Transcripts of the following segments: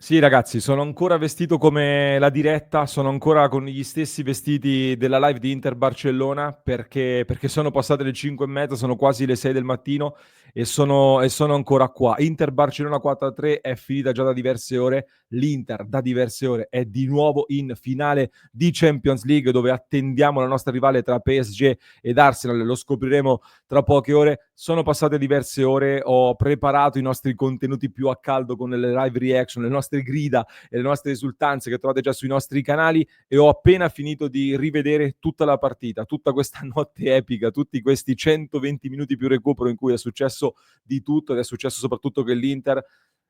Sì, ragazzi, sono ancora vestito come la diretta, sono ancora con gli stessi vestiti della live di Inter Barcellona perché sono passate le 5 e mezza, sono quasi le 6 del mattino e sono ancora qua. Inter Barcellona 4-3 è finita già da diverse ore. L'Inter da diverse ore è di nuovo in finale di Champions League, dove attendiamo la nostra rivale tra PSG ed Arsenal. Lo scopriremo tra poche ore. Sono passate diverse ore, ho preparato i nostri contenuti più a caldo con le live reaction, le nostre grida e le nostre esultanze che trovate già sui nostri canali, e ho appena finito di rivedere tutta la partita, tutta questa notte epica, tutti questi 120 minuti più recupero in cui è successo di tutto, ed è successo soprattutto che l'Inter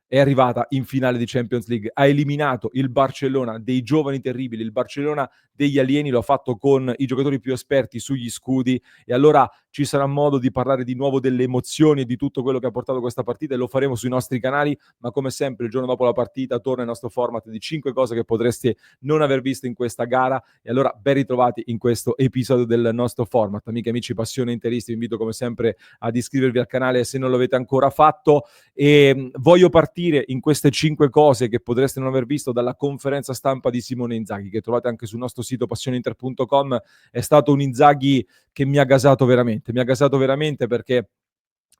è arrivata in finale di Champions League, ha eliminato il Barcellona dei giovani terribili, il Barcellona degli alieni, lo ha fatto con i giocatori più esperti sugli scudi. E allora ci sarà modo di parlare di nuovo delle emozioni e di tutto quello che ha portato questa partita, e lo faremo sui nostri canali. Ma come sempre il giorno dopo la partita torna il nostro format di 5 cose che potreste non aver visto in questa gara. E allora ben ritrovati in questo episodio del nostro format. Amiche e amici, passione interisti, vi invito come sempre ad iscrivervi al canale se non lo avete ancora fatto. E voglio partire in queste 5 cose che potreste non aver visto dalla conferenza stampa di Simone Inzaghi, che trovate anche sul nostro sito passioneinter.com. È stato un Inzaghi che mi ha gasato veramente perché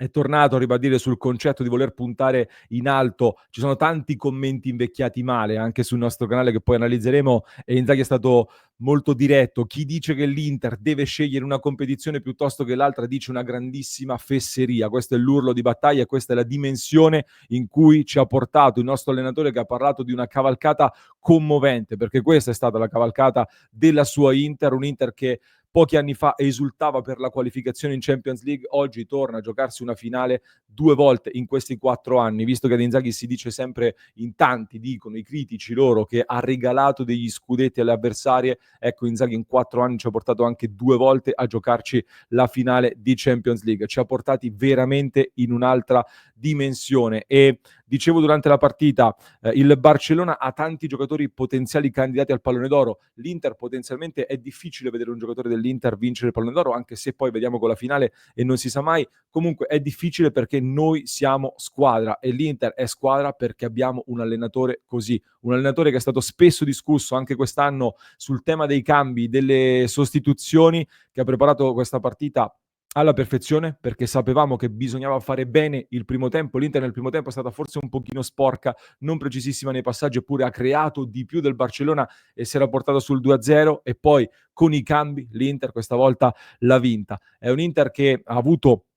è tornato a ribadire sul concetto di voler puntare in alto. Ci sono tanti commenti invecchiati male anche sul nostro canale che poi analizzeremo, e Inzaghi è stato molto diretto. Chi dice che l'Inter deve scegliere una competizione piuttosto che l'altra dice una grandissima fesseria. Questo è l'urlo di battaglia, questa è la dimensione in cui ci ha portato il nostro allenatore, che ha parlato di una cavalcata commovente, perché questa è stata la cavalcata della sua Inter, un Inter che pochi anni fa esultava per la qualificazione in Champions League, oggi torna a giocarsi una finale 2 volte in questi 4 anni, visto che ad Inzaghi si dice sempre, in tanti dicono, i critici loro, che ha regalato degli scudetti alle avversarie. Ecco, Inzaghi in 4 anni ci ha portato anche 2 volte a giocarci la finale di Champions League, ci ha portati veramente in un'altra dimensione. E dicevo durante la partita, il Barcellona ha tanti giocatori potenziali candidati al pallone d'oro. L'Inter potenzialmente è difficile vedere un giocatore dell'Inter vincere il pallone d'oro, anche se poi vediamo con la finale e non si sa mai. Comunque è difficile perché noi siamo squadra e l'Inter è squadra perché abbiamo un allenatore così, un allenatore che è stato spesso discusso anche quest'anno sul tema dei cambi, delle sostituzioni, che ha preparato questa partita alla perfezione, perché sapevamo che bisognava fare bene il primo tempo. L'Inter nel primo tempo è stata forse un pochino sporca, non precisissima nei passaggi, eppure ha creato di più del Barcellona e si era portato sul 2-0, e poi con i cambi l'Inter questa volta l'ha vinta. È un Inter che ha avuto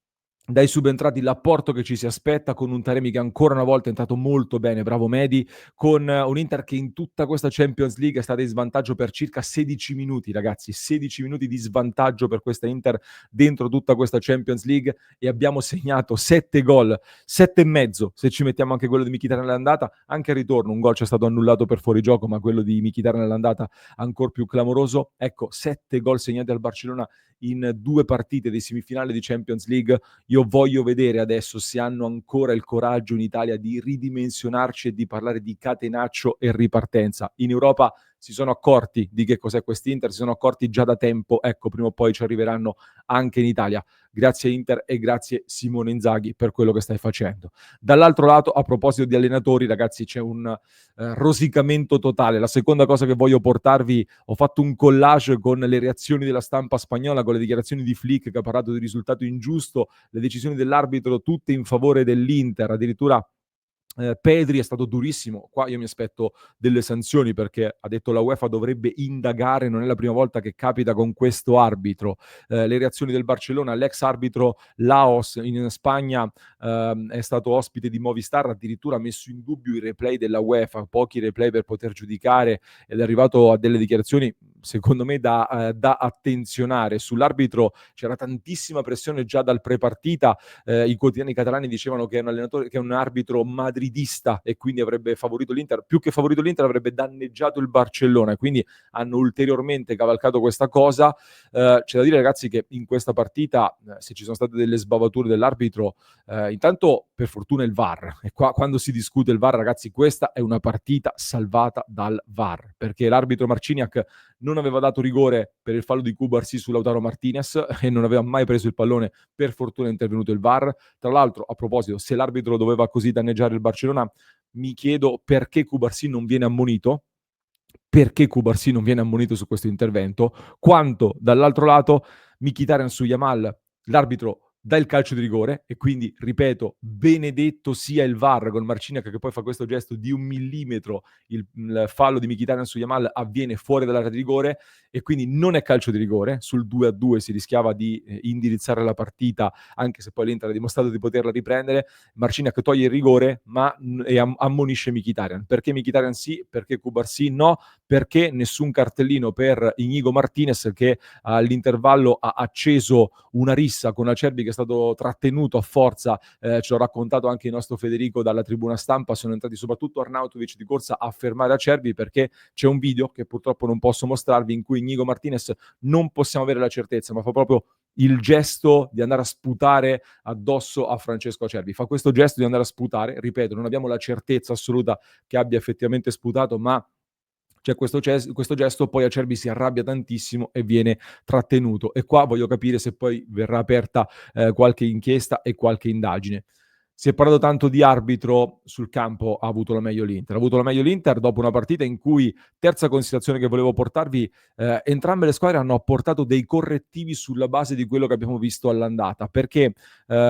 dai subentrati l'apporto che ci si aspetta, con un Taremi che ancora una volta è entrato molto bene, bravo Medi, con un Inter che in tutta questa Champions League è stata in svantaggio per circa 16 minuti, ragazzi, 16 minuti di svantaggio per questa Inter dentro tutta questa Champions League, e abbiamo segnato 7 gol, 7 e mezzo se ci mettiamo anche quello di Mkhitaryan nell'andata. Anche al ritorno un gol ci è stato annullato per fuorigioco, ma quello di Mkhitaryan nell'andata ancora più clamoroso. Ecco, 7 gol segnati al Barcellona in 2 partite di semifinale di Champions League. Io voglio vedere adesso se hanno ancora il coraggio in Italia di ridimensionarci e di parlare di catenaccio e ripartenza. In Europa si sono accorti di che cos'è quest'Inter, si sono accorti già da tempo. Ecco, prima o poi ci arriveranno anche in Italia. Grazie Inter e grazie Simone Inzaghi per quello che stai facendo. Dall'altro lato, a proposito di allenatori, ragazzi, c'è un rosicamento totale. La seconda cosa che voglio portarvi, ho fatto un collage con le reazioni della stampa spagnola, con le dichiarazioni di Flick che ha parlato di risultato ingiusto, le decisioni dell'arbitro tutte in favore dell'Inter, addirittura Pedri è stato durissimo. Qua io mi aspetto delle sanzioni, perché ha detto la UEFA dovrebbe indagare, non è la prima volta che capita con questo arbitro. Le reazioni del Barcellona, l'ex arbitro Laos in Spagna è stato ospite di Movistar, addirittura ha messo in dubbio i replay della UEFA, pochi replay per poter giudicare, ed è arrivato a delle dichiarazioni secondo me da attenzionare. Sull'arbitro c'era tantissima pressione già dal pre-partita. I quotidiani catalani dicevano che è un allenatore, che è un arbitro madridista, e quindi avrebbe favorito l'Inter. Più che favorito l'Inter avrebbe danneggiato il Barcellona, e quindi hanno ulteriormente cavalcato questa cosa. C'è da dire, ragazzi, che in questa partita, se ci sono state delle sbavature dell'arbitro, intanto per fortuna il VAR, e qua quando si discute il VAR, ragazzi, questa è una partita salvata dal VAR, perché l'arbitro Marciniak non aveva dato rigore per il fallo di Cubarsí su Lautaro Martinez e non aveva mai preso il pallone. Per fortuna è intervenuto il VAR. Tra l'altro, a proposito, se l'arbitro doveva così danneggiare il Barcellona, mi chiedo perché Cubarsí non viene ammonito, perché Cubarsí non viene ammonito su questo intervento, quanto dall'altro lato Mkhitaryan su Yamal, l'arbitro dà il calcio di rigore e quindi, ripeto, benedetto sia il VAR con Marciniak che poi fa questo gesto di 1 millimetro, il fallo di Mkhitaryan su Yamal avviene fuori dall'area di rigore e quindi non è calcio di rigore, sul 2-2 si rischiava di indirizzare la partita, anche se poi l'Inter ha dimostrato di poterla riprendere. Marciniak toglie il rigore ma ammonisce Mkhitaryan. Perché Mkhitaryan sì, perché Cubarsí no, perché nessun cartellino per Inigo Martinez che all'intervallo ha acceso una rissa con Acerbi che è stato trattenuto a forza, ce l'ha raccontato anche il nostro Federico dalla tribuna stampa, sono entrati soprattutto Arnautovic di corsa a fermare Acerbi perché c'è un video che purtroppo non posso mostrarvi in cui Inigo Martinez, non possiamo avere la certezza, ma fa proprio il gesto di andare a sputare addosso a Francesco Acerbi. Fa questo gesto di andare a sputare, ripeto, non abbiamo la certezza assoluta che abbia effettivamente sputato, ma c'è questo gesto, poi Acerbi si arrabbia tantissimo e viene trattenuto. E qua voglio capire se poi verrà aperta qualche inchiesta e qualche indagine. Si è parlato tanto di arbitro, sul campo ha avuto la meglio l'Inter. Ha avuto la meglio l'Inter dopo una partita in cui, terza considerazione che volevo portarvi, entrambe le squadre hanno apportato dei correttivi sulla base di quello che abbiamo visto all'andata, perché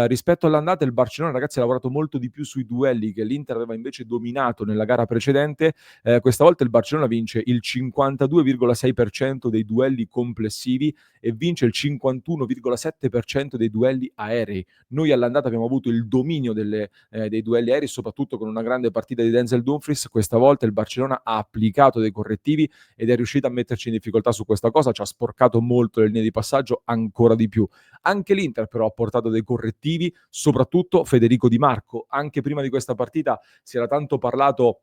rispetto all'andata il Barcellona, ragazzi, ha lavorato molto di più sui duelli che l'Inter aveva invece dominato nella gara precedente. Questa volta il Barcellona vince il 52,6% dei duelli complessivi e vince il 51,7% dei duelli aerei. Noi all'andata abbiamo avuto il dominio dei duelli aerei, soprattutto con una grande partita di Denzel Dumfries. Questa volta il Barcellona ha applicato dei correttivi ed è riuscito a metterci in difficoltà su questa cosa, ci ha sporcato molto le linee di passaggio, ancora di più. Anche l'Inter però ha portato dei correttivi, soprattutto Federico Di Marco. Anche prima di questa partita si era tanto parlato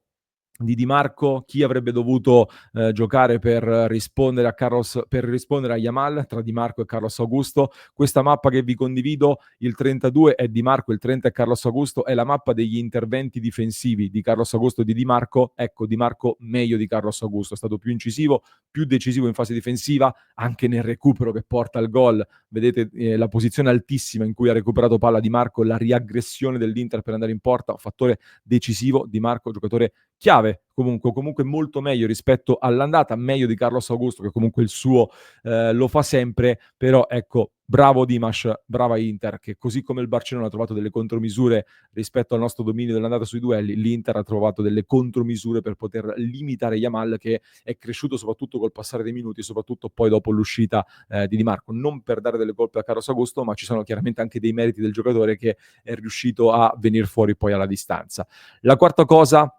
di Di Marco, chi avrebbe dovuto giocare per rispondere a Yamal tra Di Marco e Carlos Augusto. Questa mappa che vi condivido, il 32 è Di Marco, il 30 è Carlos Augusto, è la mappa degli interventi difensivi di Carlos Augusto e di Di Marco. Ecco, Di Marco meglio di Carlos Augusto, è stato più incisivo, più decisivo in fase difensiva, anche nel recupero che porta al gol. Vedete la posizione altissima in cui ha recuperato palla Di Marco, la riaggressione dell'Inter per andare in porta, un fattore decisivo. Di Marco, giocatore chiave, comunque molto meglio rispetto all'andata, meglio di Carlos Augusto che comunque il suo lo fa sempre, però ecco, bravo Dimash, brava Inter, che così come il Barcellona ha trovato delle contromisure rispetto al nostro dominio dell'andata sui duelli, l'Inter ha trovato delle contromisure per poter limitare Yamal, che è cresciuto soprattutto col passare dei minuti, soprattutto poi dopo l'uscita di Di Marco. Non per dare delle colpe a Carlos Augusto, ma ci sono chiaramente anche dei meriti del giocatore che è riuscito a venire fuori poi alla distanza. La quarta cosa,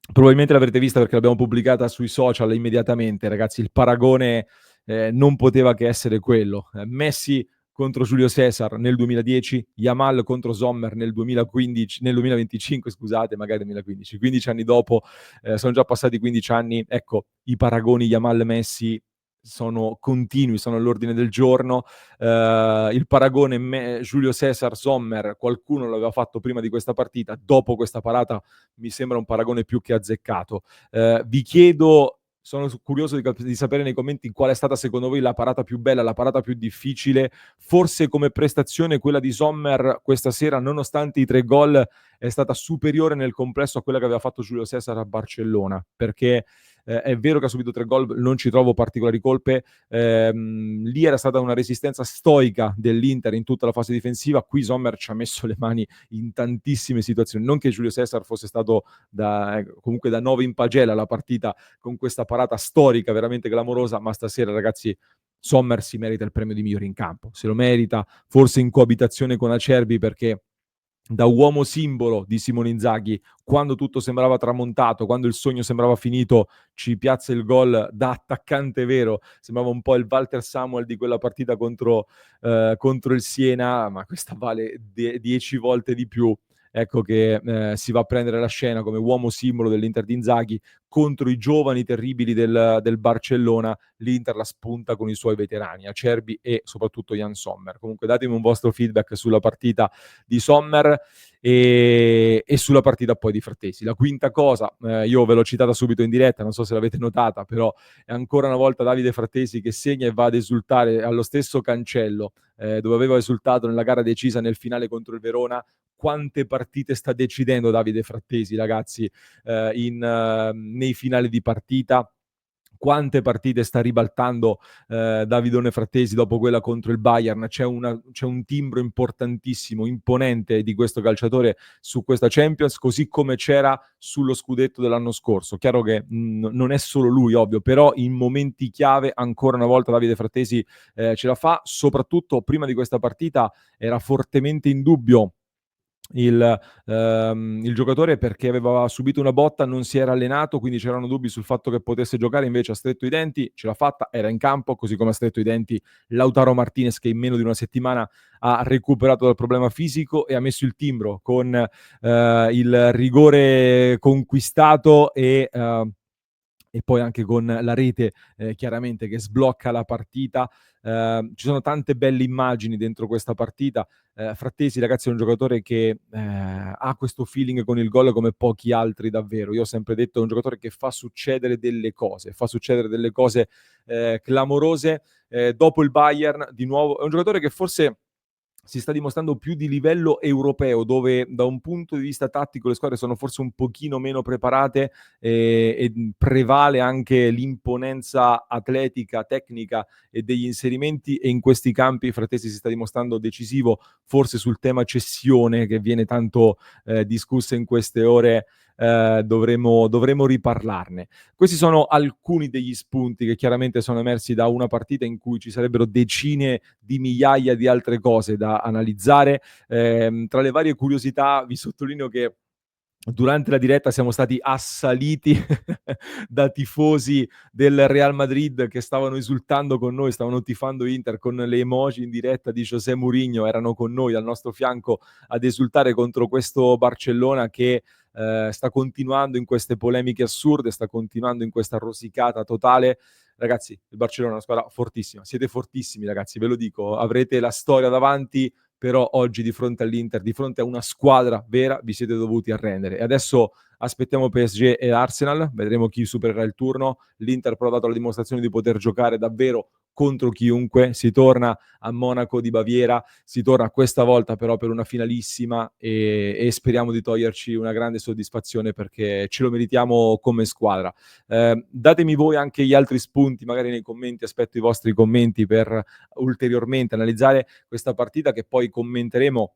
probabilmente l'avrete vista perché l'abbiamo pubblicata sui social immediatamente, ragazzi, il paragone non poteva che essere quello. Messi contro Giulio Cesar nel 2010, Yamal contro Sommer nel 2015, nel 2025, scusate, magari 2015, 15 anni dopo, sono già passati 15 anni, ecco, i paragoni Yamal-Messi sono continui, sono all'ordine del giorno. Il paragone Giulio Cesar Sommer, qualcuno l'aveva fatto prima di questa partita, dopo questa parata mi sembra un paragone più che azzeccato. Vi chiedo, sono curioso di sapere nei commenti qual è stata secondo voi la parata più bella, la parata più difficile. Forse come prestazione quella di Sommer questa sera, nonostante i 3 gol, è stata superiore nel complesso a quella che aveva fatto Giulio Cesar a Barcellona, perché è vero che ha subito 3 gol, non ci trovo particolari colpe. Lì era stata una resistenza stoica dell'Inter in tutta la fase difensiva, qui Sommer ci ha messo le mani in tantissime situazioni. Non che Giulio Cesar fosse stato comunque da 9 in pagella la partita con questa parata storica veramente clamorosa, ma stasera, ragazzi, Sommer si merita il premio di migliore in campo, se lo merita, forse in coabitazione con Acerbi, perché da uomo simbolo di Simone Inzaghi, quando tutto sembrava tramontato, quando il sogno sembrava finito, ci piazza il gol da attaccante vero, sembrava un po' il Walter Samuel di quella partita contro il Siena, ma questa vale 10 volte di più. Ecco che si va a prendere la scena come uomo simbolo dell'Inter di Inzaghi contro i giovani terribili del Barcellona. L'Inter la spunta con i suoi veterani, Acerbi e soprattutto Jan Sommer. Comunque datemi un vostro feedback sulla partita di Sommer e sulla partita poi di Frattesi. La quinta cosa, io ve l'ho citata subito in diretta, non so se l'avete notata, però è ancora una volta Davide Frattesi che segna e va ad esultare allo stesso cancello dove aveva esultato nella gara decisa nel finale contro il Verona. quante partite sta decidendo Davide Frattesi, ragazzi, nei finali di partita. Quante partite sta ribaltando Davidone Frattesi dopo quella contro il Bayern. C'è un timbro importantissimo, imponente di questo calciatore su questa Champions, così come c'era sullo scudetto dell'anno scorso. Chiaro che non è solo lui, ovvio, però in momenti chiave ancora una volta Davide Frattesi ce la fa. Soprattutto prima di questa partita era fortemente in dubbio il giocatore, perché aveva subito una botta, non si era allenato, quindi c'erano dubbi sul fatto che potesse giocare. Invece ha stretto i denti, ce l'ha fatta, era in campo, così come ha stretto i denti Lautaro Martinez, che in meno di una settimana ha recuperato dal problema fisico e ha messo il timbro con il rigore conquistato e poi anche con la rete chiaramente che sblocca la partita. Ci sono tante belle immagini dentro questa partita. Frattesi, ragazzi, è un giocatore che ha questo feeling con il gol come pochi altri davvero. Io ho sempre detto è un giocatore che fa succedere delle cose clamorose. Dopo il Bayern, di nuovo, è un giocatore che forse si sta dimostrando più di livello europeo, dove da un punto di vista tattico le squadre sono forse un pochino meno preparate, e prevale anche l'imponenza atletica, tecnica e degli inserimenti, e in questi campi Frattesi si sta dimostrando decisivo, forse sul tema cessione che viene tanto discussa in queste ore. Dovremo riparlarne. Questi sono alcuni degli spunti che chiaramente sono emersi da una partita in cui ci sarebbero decine di migliaia di altre cose da analizzare. Tra le varie curiosità vi sottolineo che durante la diretta siamo stati assaliti da tifosi del Real Madrid che stavano esultando con noi, stavano tifando Inter con le emoji in diretta di José Mourinho, erano con noi al nostro fianco ad esultare contro questo Barcellona che sta continuando in queste polemiche assurde, sta continuando in questa rosicata totale. Ragazzi, il Barcellona è una squadra fortissima, siete fortissimi ragazzi, ve lo dico, avrete la storia davanti, però oggi di fronte all'Inter, di fronte a una squadra vera, vi siete dovuti arrendere. E adesso aspettiamo PSG e Arsenal, vedremo chi supererà il turno. L'Inter però ha dato la dimostrazione di poter giocare davvero contro chiunque. Si torna a Monaco di Baviera, si torna questa volta però per una finalissima, e speriamo di toglierci una grande soddisfazione, perché ce lo meritiamo come squadra. Datemi voi anche gli altri spunti, magari nei commenti, aspetto i vostri commenti per ulteriormente analizzare questa partita, che poi commenteremo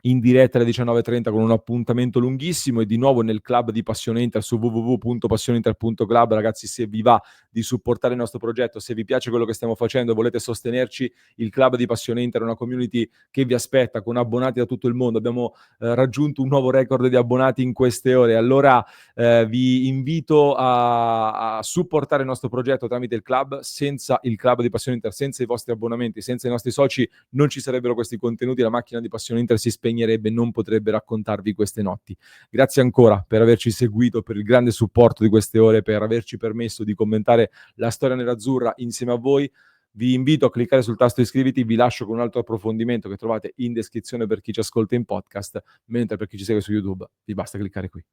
in diretta alle 19:30 con un appuntamento lunghissimo, e di nuovo nel club di Passione Inter su www.passioneinter.club. Ragazzi, se vi va di supportare il nostro progetto, se vi piace quello che stiamo facendo e volete sostenerci, il club di Passione Inter è una community che vi aspetta con abbonati da tutto il mondo. Abbiamo raggiunto un nuovo record di abbonati in queste ore. Allora vi invito a supportare il nostro progetto tramite il club. Senza il club di Passione Inter, senza i vostri abbonamenti, senza i nostri soci, non ci sarebbero questi contenuti. La macchina di Passione Inter si spegnerebbe, non potrebbe raccontarvi queste notti. Grazie ancora per averci seguito, per il grande supporto di queste ore, per averci permesso di commentare la storia nerazzurra insieme a voi. Vi invito a cliccare sul tasto iscriviti, vi lascio con un altro approfondimento che trovate in descrizione per chi ci ascolta in podcast, mentre per chi ci segue su YouTube vi basta cliccare qui.